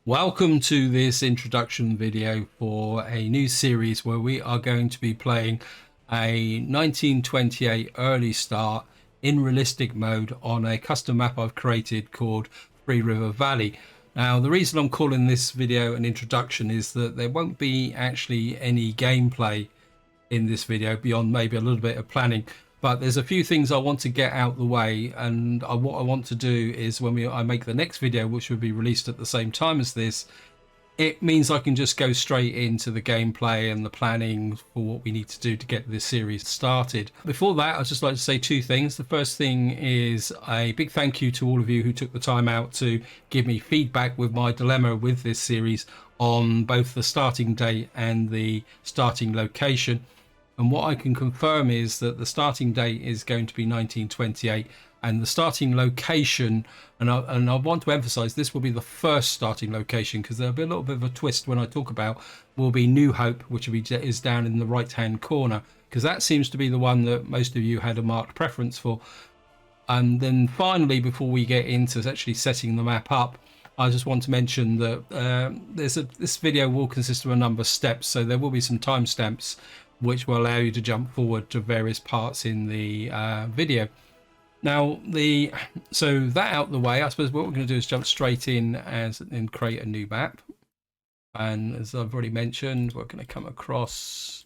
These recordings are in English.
Welcome to this introduction video for a new series where we are going to be playing a 1928 early start in realistic mode on a custom map I've created called Three River Valley. Now, the reason I'm calling this video an introduction is that there won't be actually any gameplay in this video beyond maybe a little bit of planning, but there's a few things I want to get out the way. And what I want to do is when I make the next video, which will be released at the same time as this, it means I can just go straight into the gameplay and the planning for what we need to do to get this series started. Before that, I'd just like to say two things. The first thing is a big thank you to all of you who took the time out to give me feedback with my dilemma with this series on both the starting date and the starting location. And what I can confirm is that the starting date is going to be 1928, and the starting location, and I want to emphasize this will be the first starting location, because there'll be a little bit of a twist when I talk about, will be New Hope, which is down in the right hand corner, because that seems to be the one that most of you had a marked preference for. And then finally, before we get into actually setting the map up, I just want to mention that this video will consist of a number of steps, so there will be some timestamps which will allow you to jump forward to various parts in the video. Now, so that out the way, I suppose what we're going to do is jump straight in and create a new map. And as I've already mentioned, we're going to come across.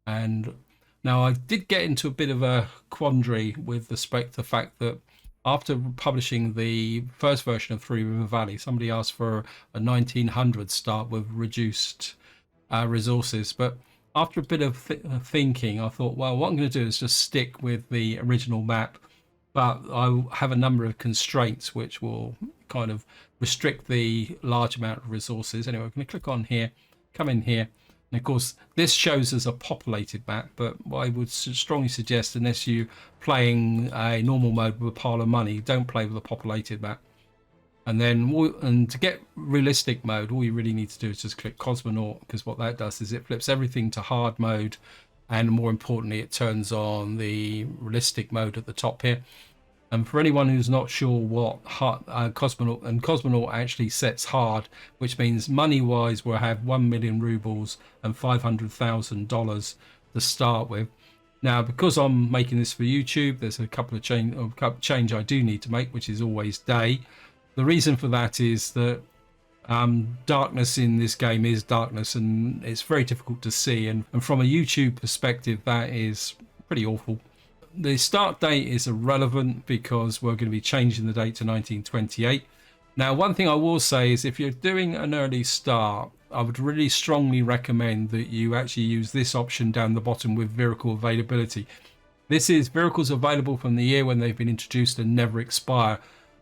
And now I did get into a bit of a quandary with respect to the fact that after publishing the first version of Three River Valley, somebody asked for a 1900 start with reduced resources. But after a bit of thinking, I thought, well, what I'm going to do is just stick with the original map, but I have a number of constraints which will kind of restrict the large amount of resources. Anyway, I'm going to click on here, come in here, and of course this shows as a populated map, but what I would strongly suggest, unless you're playing a normal mode with a pile of money, don't play with a populated map. And then, to get realistic mode, all you really need to do is just click Cosmonaut, because what that does is it flips everything to hard mode, and more importantly, it turns on the realistic mode at the top here. And for anyone who's not sure what Cosmonaut actually sets hard, which means money-wise we'll have 1 million rubles and $500,000 to start with. Now, because I'm making this for YouTube, there's a couple of change I do need to make, which is always day. The reason for that is that darkness in this game is darkness, and it's very difficult to see. And from a YouTube perspective, that is pretty awful. The start date is irrelevant because we're going to be changing the date to 1928. Now, one thing I will say is if you're doing an early start, I would really strongly recommend that you actually use this option down the bottom with vehicle availability. This is vehicles available from the year when they've been introduced and never expire.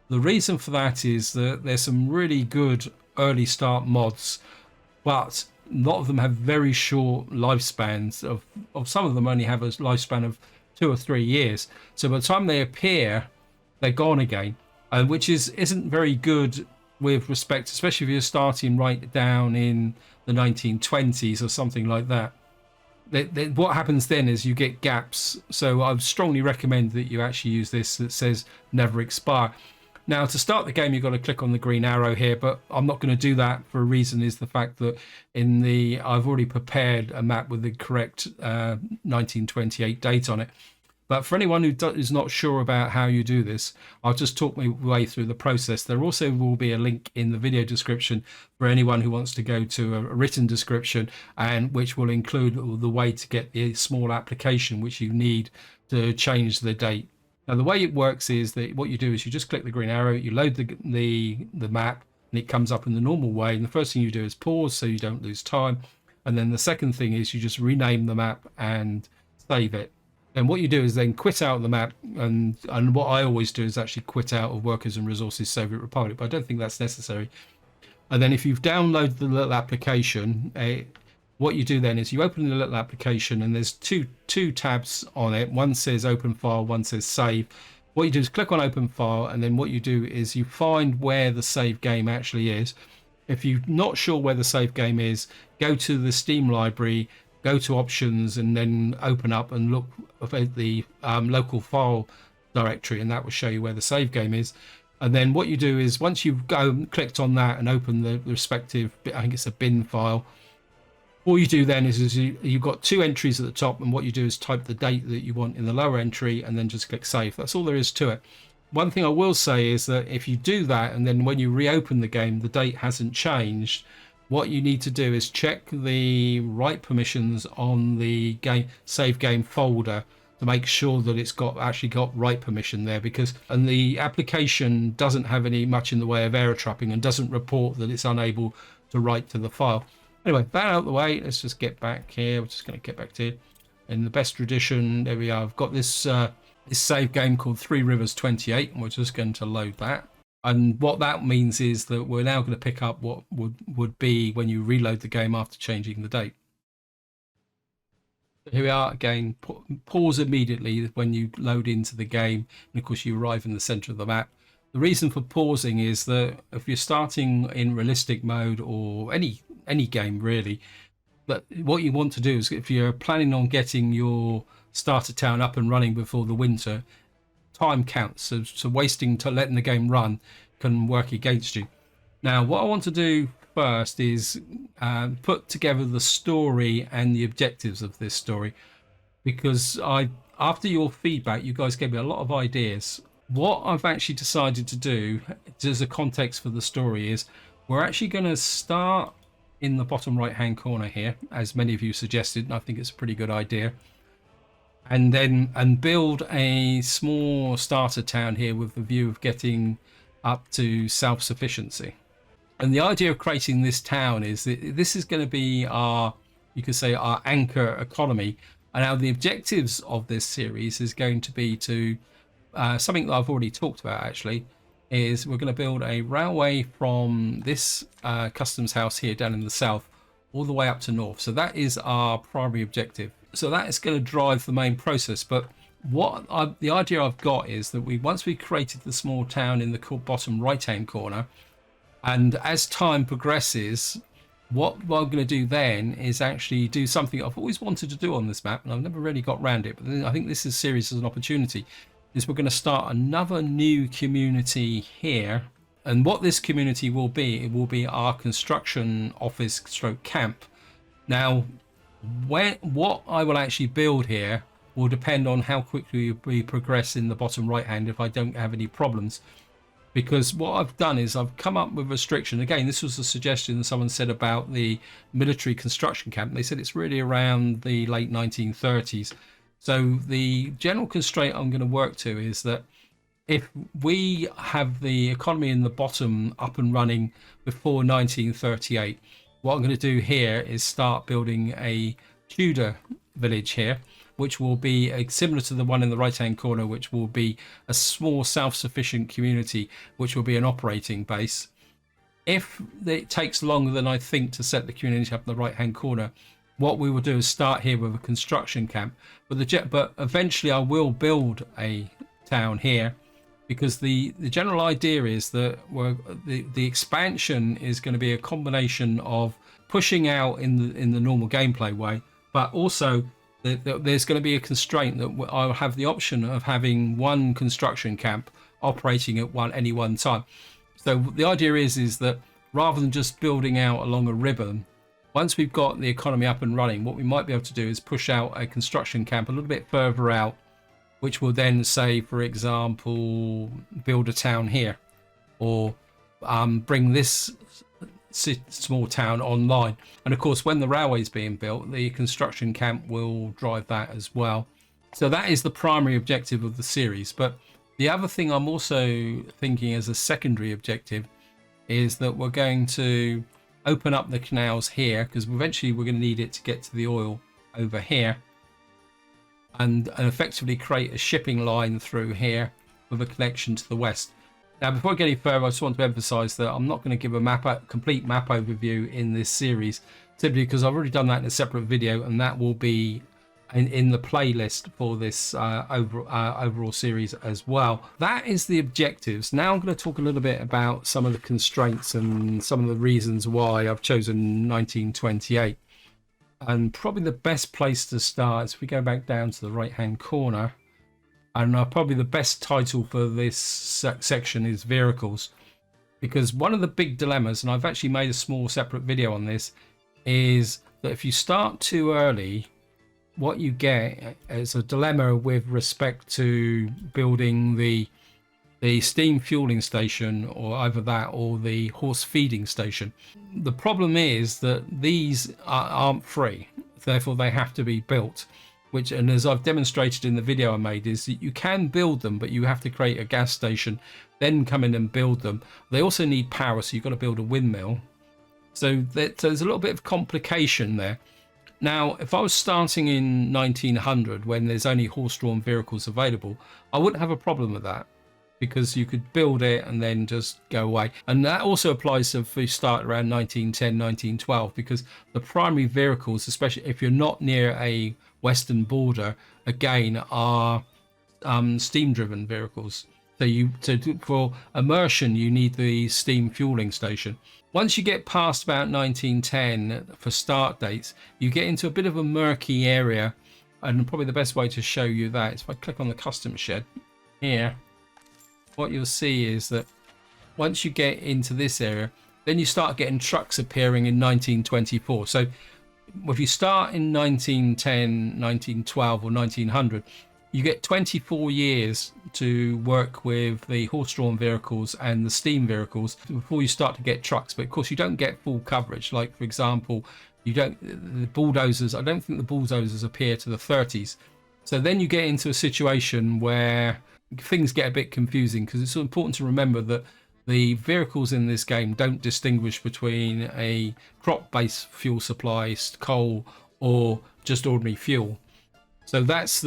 The reason for that is that there's some really good early start mods, but a lot of them have very short lifespans. Of some of them only have a lifespan of 2 or 3 years. So by the time they appear, they're gone again, which isn't very good with respect, especially if you're starting right down in the 1920s or something like that. What happens then is you get gaps. So I would strongly recommend that you actually use this that says never expire. Now, to start the game, you've got to click on the green arrow here, but I'm not going to do that for a reason, is the fact that I've already prepared a map with the correct 1928 date on it. But for anyone who is not sure about how you do this, I'll just talk my way through the process. There also will be a link in the video description for anyone who wants to go to a written description, and which will include the way to get the small application which you need to change the date. Now, the way it works is that what you do is you just click the green arrow, you load the map, and it comes up in the normal way. And the first thing you do is pause so you don't lose time. And then the second thing is you just rename the map and save it. And what you do is then quit out of the map. And what I always do is actually quit out of Workers and Resources Soviet Republic, but I don't think that's necessary. And then if you've downloaded the little application, what you do then is you open the little application, and there's two tabs on it. One says open file, one says save. What you do is click on open file, and then what you do is you find where the save game actually is. If you're not sure where the save game is, go to the Steam library, go to options, and then open up and look at the local file directory, and that will show you where the save game is. And then what you do is once you've clicked on that and open the respective, I think it's a bin file, all you do then is you've got two entries at the top, and what you do is type the date that you want in the lower entry and then just click save. That's all there is to it. One thing I will say is that if you do that and then when you reopen the game the date hasn't changed, what you need to do is check the write permissions on the game save game folder to make sure that it's actually got write permission there, because and the application doesn't have any much in the way of error trapping and doesn't report that it's unable to write to the file. Anyway, that out of the way, let's just get back here. We're just going to get back to here. In the best tradition, there we are. I've got this this save game called 3 Rivers 28, and we're just going to load that. And what that means is that we're now going to pick up what would be when you reload the game after changing the date. Here we are again. Pause immediately when you load into the game, and of course you arrive in the center of the map. The reason for pausing is that if you're starting in realistic mode or any game really, but what you want to do is if you're planning on getting your starter town up and running before the winter, time counts. So wasting to letting the game run can work against you. Now what I want to do first is put together the story and the objectives of this story, because after your feedback you guys gave me a lot of ideas. What I've actually decided to do as a context for the story is we're actually going to start in the bottom right hand corner here, as many of you suggested, and I think it's a pretty good idea, and build a small starter town here with the view of getting up to self-sufficiency. And the idea of creating this town is that this is going to be our, you could say, our anchor economy. And now the objectives of this series is going to be to something that I've already talked about actually, is we're going to build a railway from this customs house here down in the south all the way up to north. So that is our primary objective. So that is going to drive the main process. But the idea I've got is that once we created the small town in the bottom right hand corner, and as time progresses, what I'm going to do then is actually do something I've always wanted to do on this map, and I've never really got around it, but I think this series is an opportunity, is we're going to start another new community here. And what this community will be, it will be our construction office stroke camp. Now, what I will actually build here will depend on how quickly we progress in the bottom right hand, if I don't have any problems. Because what I've done is I've come up with a restriction. Again, this was a suggestion that someone said about the military construction camp. They said it's really around the late 1930s. So the general constraint I'm going to work to is that if we have the economy in the bottom up and running before 1938, what I'm going to do here is start building a Tudor village here, which will be similar to the one in the right hand corner, which will be a small self-sufficient community, which will be an operating base. If it takes longer than I think to set the community up in the right hand corner, what we will do is start here with a construction camp, but eventually I will build a town here, because the general idea is that the expansion is going to be a combination of pushing out in the normal gameplay way, but also there's going to be a constraint that I'll have the option of having one construction camp operating at any one time. So the idea is that rather than just building out along a ribbon, once we've got the economy up and running, what we might be able to do is push out a construction camp a little bit further out, which will then say, for example, build a town here, or bring this small town online. And of course, when the railway is being built, the construction camp will drive that as well. So that is the primary objective of the series. But the other thing I'm also thinking as a secondary objective is that we're going to open up the canals here, because eventually we're going to need it to get to the oil over here, and effectively create a shipping line through here with a connection to the west. Now, before I get any further, I just want to emphasize that I'm not going to give a complete map overview in this series, simply because I've already done that in a separate video, and that will be in the playlist for this overall series as well. That is the objectives. Now I'm going to talk a little bit about some of the constraints and some of the reasons why I've chosen 1928. And probably the best place to start is if we go back down to the right hand corner. And probably the best title for this section is vehicles, because one of the big dilemmas, and I've actually made a small separate video on this, is that if you start too early, what you get is a dilemma with respect to building the steam fueling station, or either that or the horse feeding station. The problem is that these aren't free, therefore they have to be built. Which, and as I've demonstrated in the video I made, is that you can build them, but you have to create a gas station, then come in and build them. They also need power, so you've got to build a windmill. So there's a little bit of complication there. Now, if I was starting in 1900, when there's only horse-drawn vehicles available, I wouldn't have a problem with that, because you could build it and then just go away. And that also applies to if you start around 1910, 1912, because the primary vehicles, especially if you're not near a western border, again, are steam-driven vehicles. So for immersion, you need the steam fueling station. Once you get past about 1910 for start dates, you get into a bit of a murky area, and probably the best way to show you that is if I click on the custom shed here. What you'll see is that once you get into this area, then you start getting trucks appearing in 1924. So if you start in 1910, 1912 or 1900, you get 24 years to work with the horse-drawn vehicles and the steam vehicles before you start to get trucks. But of course, you don't get full coverage. Like, for example, the bulldozers, I don't think the bulldozers appear to the 30s. So then you get into a situation where things get a bit confusing, because it's important to remember that the vehicles in this game don't distinguish between a crop-based fuel supply, coal, or just ordinary fuel. So that's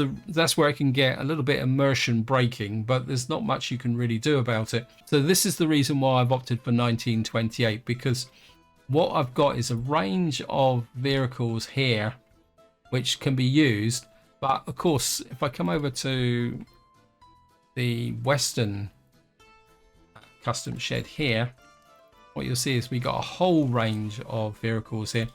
where it can get a little bit immersion breaking, but there's not much you can really do about it. So this is the reason why I've opted for 1928, because what I've got is a range of vehicles here which can be used. But of course, if I come over to the western custom shed here, what you'll see is we got a whole range of vehicles here.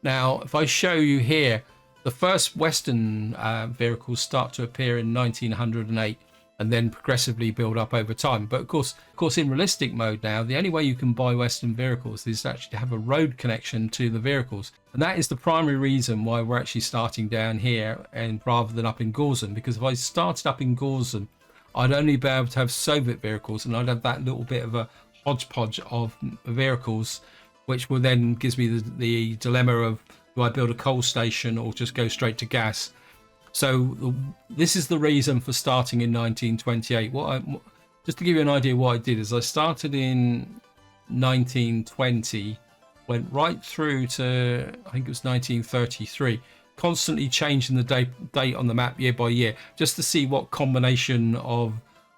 Now, if I show you here, the first western vehicles start to appear in 1908 and then progressively build up over time. But of course, in realistic mode now, the only way you can buy western vehicles is actually to have a road connection to the vehicles. And that is the primary reason why we're actually starting down here and rather than up in Gorzen, because if I started up in Gorzen, I'd only be able to have Soviet vehicles, and I'd have that little bit of a hodgepodge of vehicles, which will then gives me the dilemma of, do I build a coal station or just go straight to gas? So this is the reason for starting in 1928. Just to give you an idea, what I did is I started in 1920, went right through to, I think it was 1933, constantly changing the date on the map year by year, just to see what combination of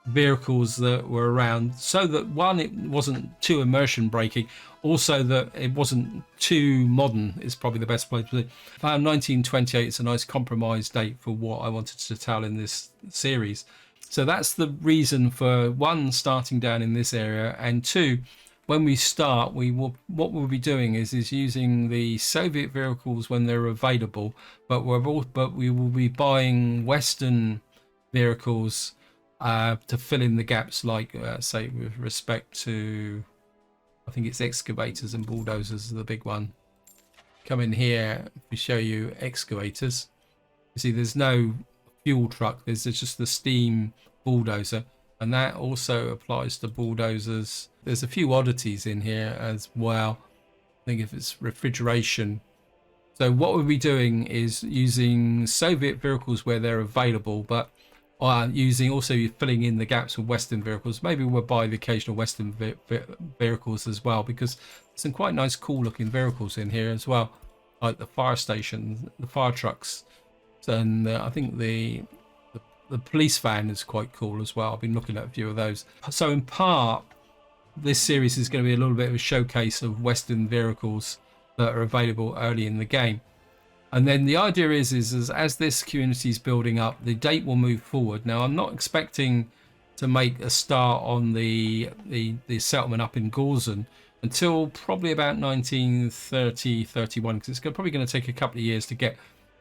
vehicles that were around, so that one, it wasn't too immersion breaking, also that it wasn't too modern is probably the best place to be. I found 1928 it's a nice compromise date for what I wanted to tell in this series. So that's the reason for one, starting down in this area, and two, when we start, what we'll be doing is using the Soviet vehicles when they're available, but we will be buying Western vehicles to fill in the gaps, like say with respect to, I think it's excavators and bulldozers is the big one. Come in here, we show you excavators. You see there's no fuel truck, there's just the steam bulldozer, and that also applies to bulldozers. There's a few oddities in here as well. I think if it's refrigeration. So what we'll be doing is using Soviet vehicles where they're available, but using filling in the gaps with Western vehicles. Maybe we'll buy the occasional Western vehicles as well, because there's some quite nice cool looking vehicles in here as well, like the fire station, the fire trucks, and I think the police van is quite cool as well. I've been looking at a few of those. So in part, this series is going to be a little bit of a showcase of Western vehicles that are available early in the game. And then the idea is as this community is building up, the date will move forward. Now, I'm not expecting to make a start on the settlement up in Gorzen until probably about 1930-31, because it's probably going to take a couple of years to get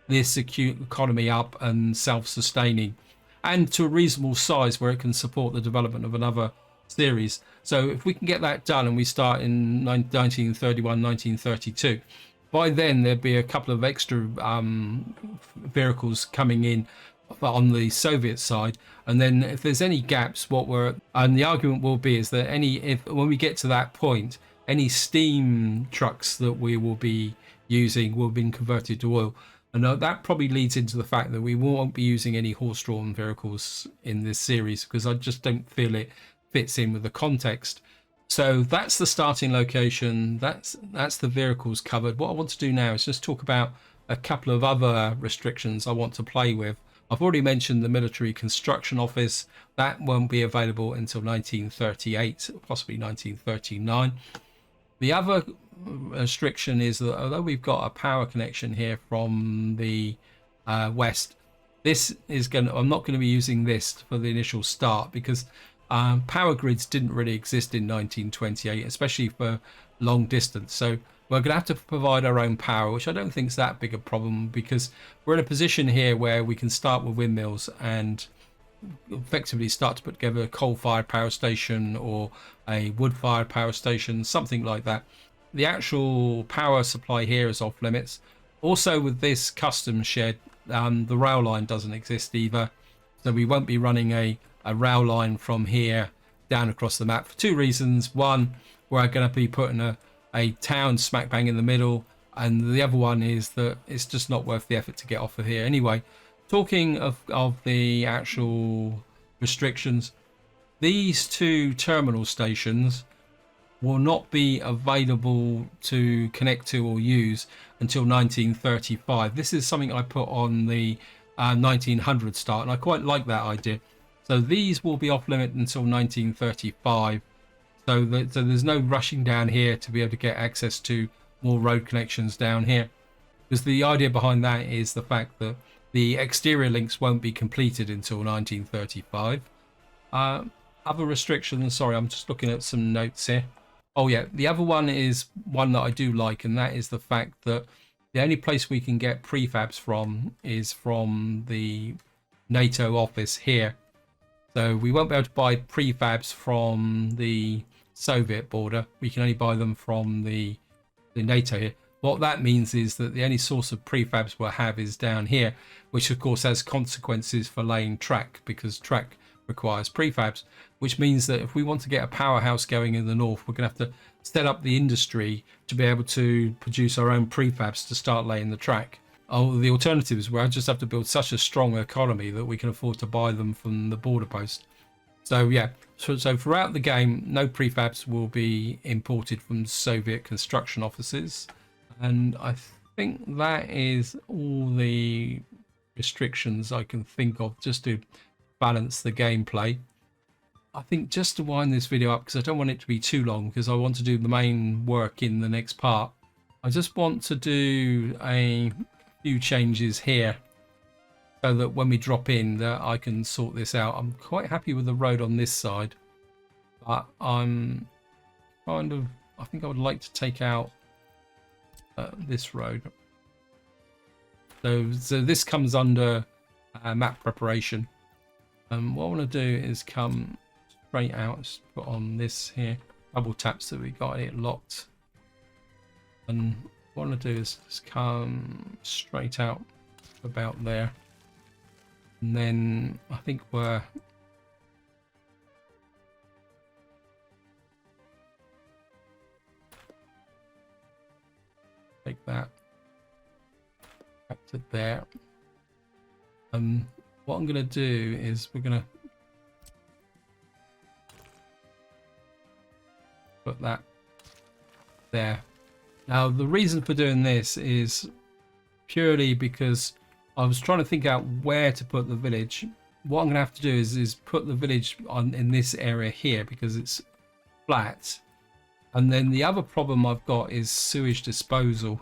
this acute economy up and self-sustaining. and to a reasonable size where it can support the development of another series. So if we can get that done and we start in 1931, 1932, by then there'd be a couple of extra vehicles coming in on the Soviet side, and then if there's any gaps, and the argument will be is that if when we get to that point, any steam trucks that we will be using will have been converted to oil. And that probably leads into the fact that we won't be using any horse-drawn vehicles in this series, because I just don't feel it fits in with the context. So that's the starting location. That's the vehicles covered. What I want to do now is just talk about a couple of other restrictions I want to play with. I've already mentioned the military construction office. That won't be available until 1938, possibly 1939. The other restriction is that although we've got a power connection here from the west, I'm not going to be using this for the initial start, because power grids didn't really exist in 1928, especially for long distance. So we're going to have to provide our own power, which I don't think is that big a problem, because we're in a position here where we can start with windmills and effectively start to put together a coal-fired power station or a wood-fired power station, something like that. The actual power supply here is off limits. Also, with this custom shed, the rail line doesn't exist either, so we won't be running a rail line from here down across the map for two reasons. One, we're going to be putting a town smack bang in the middle, and the other one is that it's just not worth the effort to get off of here. Anyway, talking of the actual restrictions, these two terminal stations will not be available to connect to or use until 1935. This is something I put on the 1900 start, and I quite like that idea. So these will be off limit until 1935. So there's no rushing down here to be able to get access to more road connections down here, because the idea behind that is the fact that the exterior links won't be completed until 1935. Other restrictions, sorry, I'm just looking at some notes here. Oh yeah, the other one is one that I do like, and that is the fact that the only place we can get prefabs from is from the NATO office here. So we won't be able to buy prefabs from the Soviet border. We can only buy them from the NATO here. What that means is that the only source of prefabs we'll have is down here, which of course has consequences for laying track, because track requires prefabs, which means that if we want to get a powerhouse going in the north, we're going to have to set up the industry to be able to produce our own prefabs to start laying the track. Oh, the alternative is we'll just have to build such a strong economy that we can afford to buy them from the border post. So yeah, so throughout the game, no prefabs will be imported from Soviet construction offices. And I think that is all the restrictions I can think of just to balance the gameplay. I think just to wind this video up, because I don't want it to be too long, because I want to do the main work in the next part, I just want to do a few changes here so that when we drop in that I can sort this out. I'm quite happy with the road on this side, but I'm I think I would like to take out this road. So this comes under map preparation. What I want to do is come straight out, just put on this here, double tap so we got it locked. And what I want to do is just come straight out about there. And then I think we're take that back to there. What I'm going to do is we're going to put that there. Now the reason for doing this is purely because I was trying to think out where to put the village. What I'm going to have to do is put the village in this area here because it's flat. And then the other problem I've got is sewage disposal.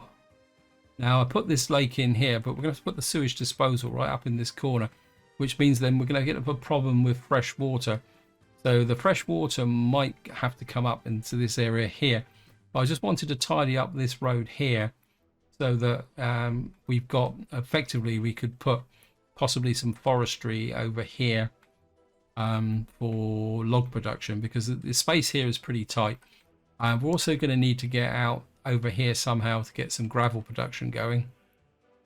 Now I put this lake in here, but we're going to have to put the sewage disposal right up in this corner, which means then we're going to get a problem with fresh water. So the fresh water might have to come up into this area here. But I just wanted to tidy up this road here so that we've got, effectively we could put possibly some forestry over here for log production, because the space here is pretty tight. We're also going to need to get out over here somehow to get some gravel production going,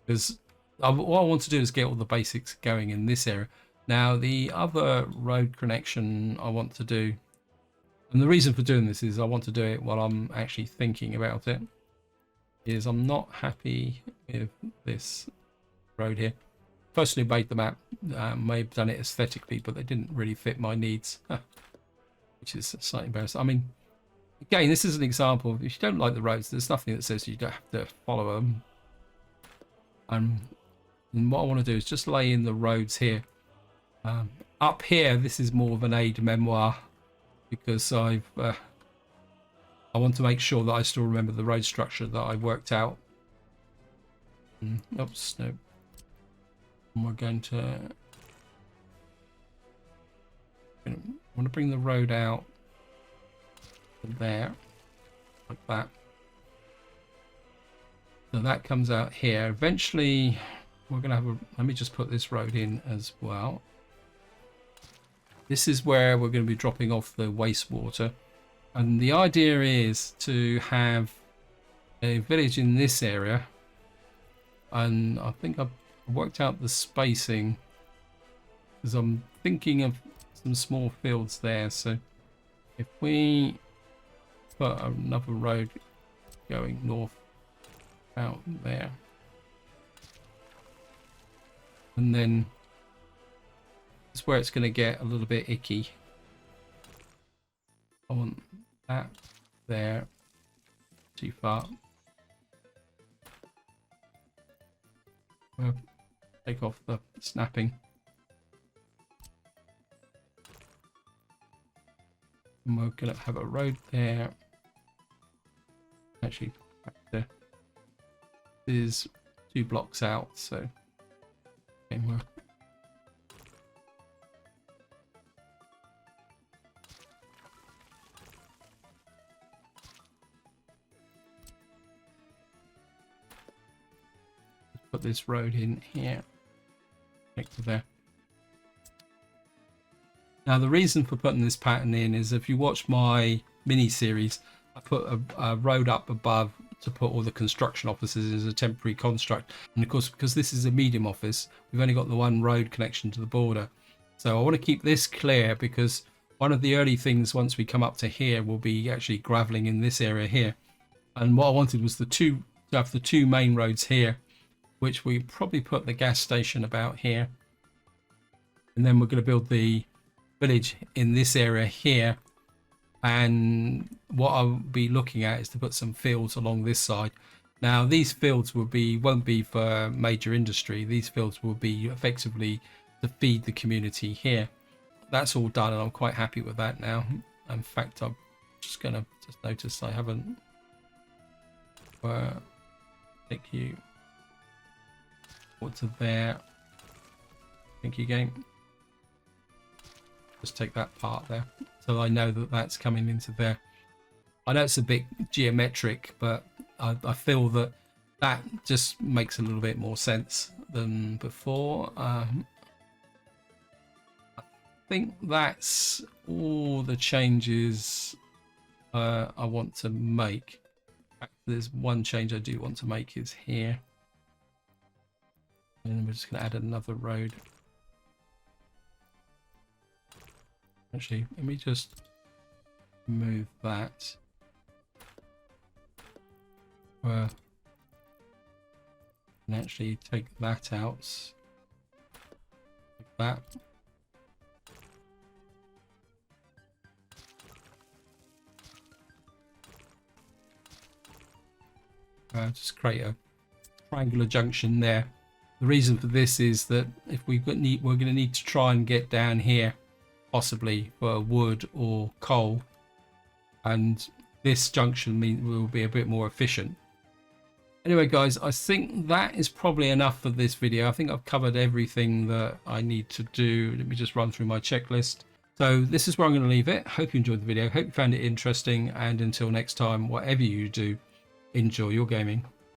because what I want to do is get all the basics going in this area. Now the other road connection I want to do, and the reason for doing this is I want to do it while I'm actually thinking about it, is I'm not happy with this road here. Personally made the map, may have done it aesthetically, but they didn't really fit my needs, which is slightly embarrassing. I mean, again, this is an example. If you don't like the roads, there's nothing that says you don't have to follow them. And what I want to do is just lay in the roads here. Up here, this is more of an aid memoir, because I want to make sure that I still remember the road structure that I worked out. Oops, no. And we're going to want to bring the road out there, like that. So that comes out here. Eventually, we're going to have a... Let me just put this road in as well. This is where we're going to be dropping off the wastewater. And the idea is to have a village in this area. And I think I've worked out the spacing, because I'm thinking of some small fields there. So if we put another road going north out there, and then it's where it's going to get a little bit icky. I want that there. Too far. We'll take off the snapping. And we're going to have a road there. Actually, back there. This is 2 blocks out, so okay, we're put this road in here, next to there. Now the reason for putting this pattern in is, if you watch my mini series, I put a road up above to put all the construction offices as a temporary construct, and of course because this is a medium office, we've only got the one road connection to the border. So I want to keep this clear, because one of the early things once we come up to here will be actually graveling in this area here. And what I wanted was to have the 2 main roads here, which we probably put the gas station about here, and then we're going to build the village in this area here. And what I'll be looking at is to put some fields along this side. Now these fields won't be for major industry. These fields will be effectively to feed the community here. That's all done, and I'm quite happy with that now. In fact, I'm just going to notice I haven't take you to there. Thank you, game. Just take that part there, so I know that that's coming into there. I know it's a bit geometric, but I feel that that just makes a little bit more sense than before. I think that's all the changes I want to make. There's one change I do want to make is here. And we're just going to add another road. Actually, let me just move that. And actually take that out. Like that. Just create a triangular junction there. The reason for this is that if we're going to need to try and get down here, possibly for wood or coal, and this junction will be a bit more efficient. Anyway guys, I think that is probably enough for this video. I think I've covered everything that I need to do. Let me just run through my checklist. So this is where I'm going to leave it. Hope you enjoyed the video. Hope you found it interesting, and until next time, whatever you do, enjoy your gaming.